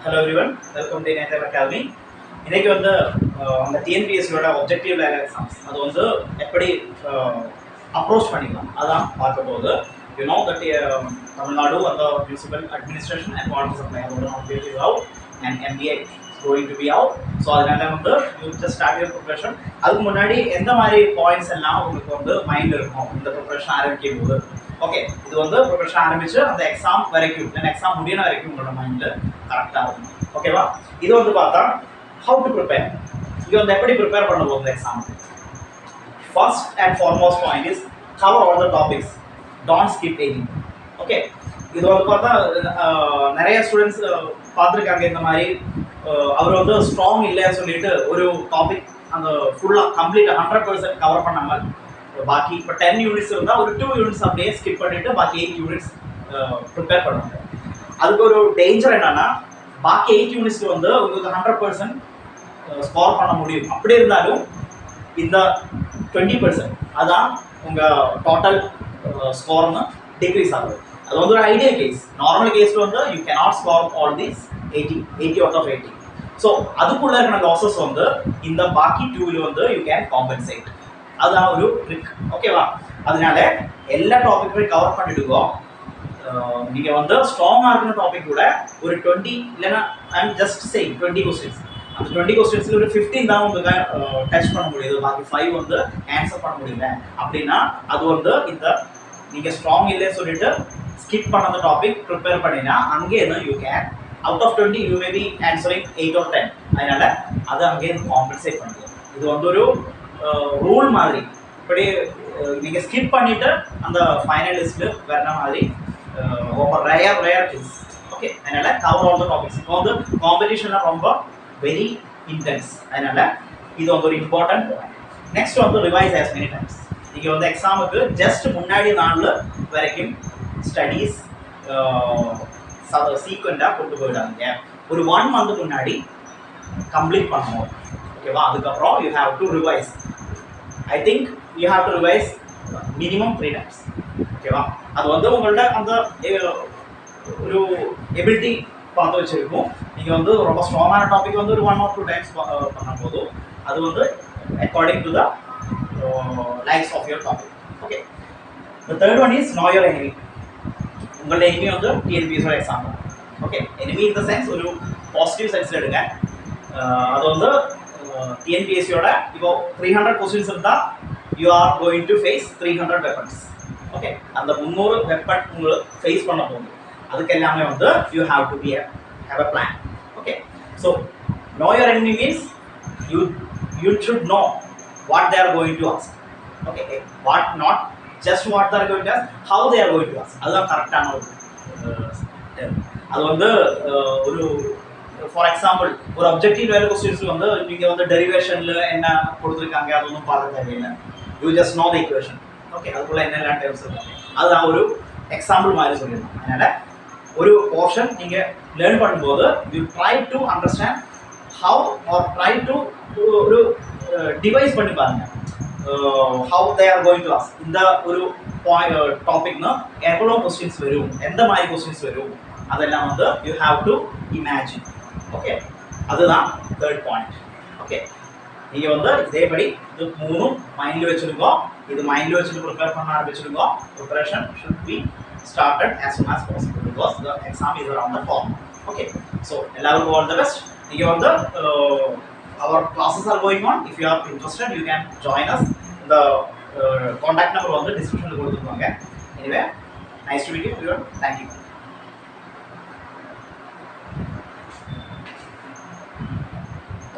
Hello everyone, welcome to Native Academy. இன்னைக்கு வந்து அந்த டிஎன்பிஎஸ்சியோட ஒப்ஜெக்டிவ் லெவல் எக்ஸாம்ஸ் அது வந்து எப்படி அப்ரோச் பண்ணிக்கலாம் அதான் பார்க்க போகுது. You know that தமிழ்நாடு அந்த municipal administration and water supply அதோட notification out and MBA is going to be out. So அதனால வந்து you just start your preparation. அதுக்கு முன்னாடி எந்த மாதிரி பாயிண்ட்ஸ் எல்லாம் உங்களுக்கு வந்து மைண்ட் இருக்கும் இந்த ப்ரிப்பரேஷன் ஆரம்பிக்கும் போது. ஓகே, இது வந்து ப்ரிப்பரேஷன் ஆரம்பிச்சு அந்த எக்ஸாம் வரைக்கும் இல்லை எக்ஸாம் முடியிற வரைக்கும் உங்களோட மைண்டில் கரெக்டாக இருக்கும். ஓகேவா? இது வந்து பார்த்தா how to prepare. You வந்து எப்படி ப்ரிப்பேர் பண்ண போகுது exam. First and foremost point is cover all the topics. Don't skip any. Okay, இது வந்து பார்த்தா நிறைய ஸ்டூடெண்ட்ஸ் பார்த்துருக்காங்க இந்த மாதிரி அவர் வந்து ஸ்ட்ராங் இல்லைன்னு சொல்லிட்டு ஒரு டாபிக் அந்த ஃபுல்லாக கம்ப்ளீட்டாக 100% கவர் பண்ணாமல் பாக்கி இப்போ 10 யூனிட்ஸ் இருந்தால் ஒரு 2 யூனிட்ஸ் அப்படியே ஸ்கிப் பண்ணிவிட்டு பாக்கி 8 யூனிட்ஸ் ப்ரிப்பேர் பண்ணுவாங்க. அதுக்கு ஒரு டேஞ்சர் என்னன்னா பாக்கி 8 யூனிட்ஸ்க்கு வந்து உங்களுக்கு 100% ஸ்கோர் பண்ண முடியும். அப்படி இருந்தாலும் இந்த 20% அதான் உங்கள் டோட்டல் ஸ்கோர்னு டிக்ரீஸ் ஆகுது. அது வந்து ஒரு ஐடியல் கேஸ். நார்மல் கேஸில் வந்து you cannot score all these 80 out of 80. So அதுக்குள்ளே இருக்கிற லாஸஸ் வந்து இந்த பாக்கி 2ல வந்து யூ கேன் காம்பன்சேட். அதுதான் ஒரு ட்ரிக். ஓகேவா? அதனால எல்லா டாபிக்குமே கவர் பண்ணிடுங்க. நீங்கள் வந்து ஸ்ட்ராங்காக இருக்கிற டாபிக் கூட ஒரு 20 இல்லைன்னா ஐம் ஜஸ்ட் சேயிங் 20 கொஸ்டின்ஸ். அந்த 20 கொஸ்டின்ஸில் ஒரு 15 தான் உங்களுக்கு டச் பண்ண முடியுது, பாக்கி 5 வந்து ஆன்சர் பண்ண முடியல அப்படின்னா அது வந்து இந்த நீங்கள் ஸ்ட்ராங் இல்லைன்னு சொல்லிட்டு ஸ்கிப் பண்ண டாபிக் ப்ரிப்பேர் பண்ணினா அங்கே you can out of 20 you may be answering 8 or 10. அதனால அது அங்கே காம்பன்சேட் பண்ணுது. இது வந்து ஒரு ரூல் மாதிரி. இப்படி நீங்கள் ஸ்கிப் பண்ணிவிட்டு அந்த ஃபைனல் லிஸ்ட்டில் வர்ற மாதிரி ரொம்ப ரேர் கேஸ். ஓகே, அதனால கவர் ஆல் த டாபிக்ஸ். இப்போ வந்து காம்படிஷனில் ரொம்ப வெரி இன்டென்ஸ். அதனால இது வந்து ஒரு இம்பார்ட்டன்ட் பாயிண்ட். நெக்ஸ்ட் வந்து ரிவைஸ் ஆஸ் மெனி டைம்ஸ். நீங்கள் வந்து எக்ஸாமுக்கு ஜஸ்ட் முன்னாடி நாள் வரைக்கும் ஸ்டடீஸ் சீக்வெண்ட்டாக கொண்டு போயிடாதீங்க. ஒரு 1 month முன்னாடி கம்ப்ளீட் பண்ணணும். ஓகேவா? அதுக்கப்புறம் you have to revise. I think you have to revise minimum 3 times. ஓகேவா? அது வந்து உங்கள்ட்ட அந்த ஒரு எபிலிட்டி பார்த்து வச்சுருக்கும். நீங்கள் வந்து ரொம்ப ஸ்ட்ராங்கான டாபிக் வந்து ஒரு 1 or 2 times பண்ணும் போதும் அது வந்து according to the likes of your topic. Okay, the third one is know your enemy. உங்களோட எனிமி வந்து டிஎன்பிஎஸ்சியோட exam. Okay, enemy in the sense ஒரு பாசிட்டிவ் சென்ஸில் எடுங்க. அது வந்து டிஎன்பிஎஸ்சியோட இப்போ 300 கொஸ்டின்ஸ் இருந்தால் you are going to face 300 weapons. Okay, அந்த 300 வெப்பன் உங்களுக்கு ஃபேஸ் பண்ண போகுது. அதுக்கு எல்லாமே வந்து you have to be have a plan. Okay, so know your enemy means you should know what they are going to ask. Okay, what not just what they are going to ask, how they are going to ask. அதுதான் கரெக்டான ஒரு அது வந்து ஒரு for example ஒரு objective level questions வந்து நீங்கள் வந்து டெரிவேஷனில் என்ன கொடுத்துருக்காங்க அது ஒன்றும் பார்க்க தேவையில்லை. You just no the equation. Okay, அதுக்குள்ளே என்னெல்லாம் டேர்ம்ஸ் இருக்காங்க அதுதான் ஒரு எக்ஸாம்பிள் மாதிரி சொல்லியிருந்தோம். அதனால் ஒரு போர்ஷன் நீங்கள் லேர்ன் பண்ணும்போது you try to understand how are try to ஒரு டிவைஸ் பண்ணி பாருங்க how they are going to ask. இந்த ஒரு டாபிக்னா எவ்வளோ கொஸ்டின்ஸ் வரும், எந்த மாதிரி கொஸ்டின்ஸ் வரும் அதெல்லாம் வந்து you have to imagine. Okay, அதுதான் தேர்ட் பாயிண்ட். ஓகே, நீங்கள் வந்து இதேபடி இது 3 மைண்டில் வச்சுருக்கோ. இது மைண்டில் வச்சுட்டு ப்ரிப்பேர் பண்ண ஆரம்பிச்சிருக்கோ. Preparation should be started as soon as possible because the exam is around the corner. Okay, so எல்லாருக்கும் all the best. நீங்க வந்து our classes are going on. If you are interested you can join us. The contact number வந்து description ல கொடுத்துருவாங்க. Anyway, nice to meet you everyone. Thank you.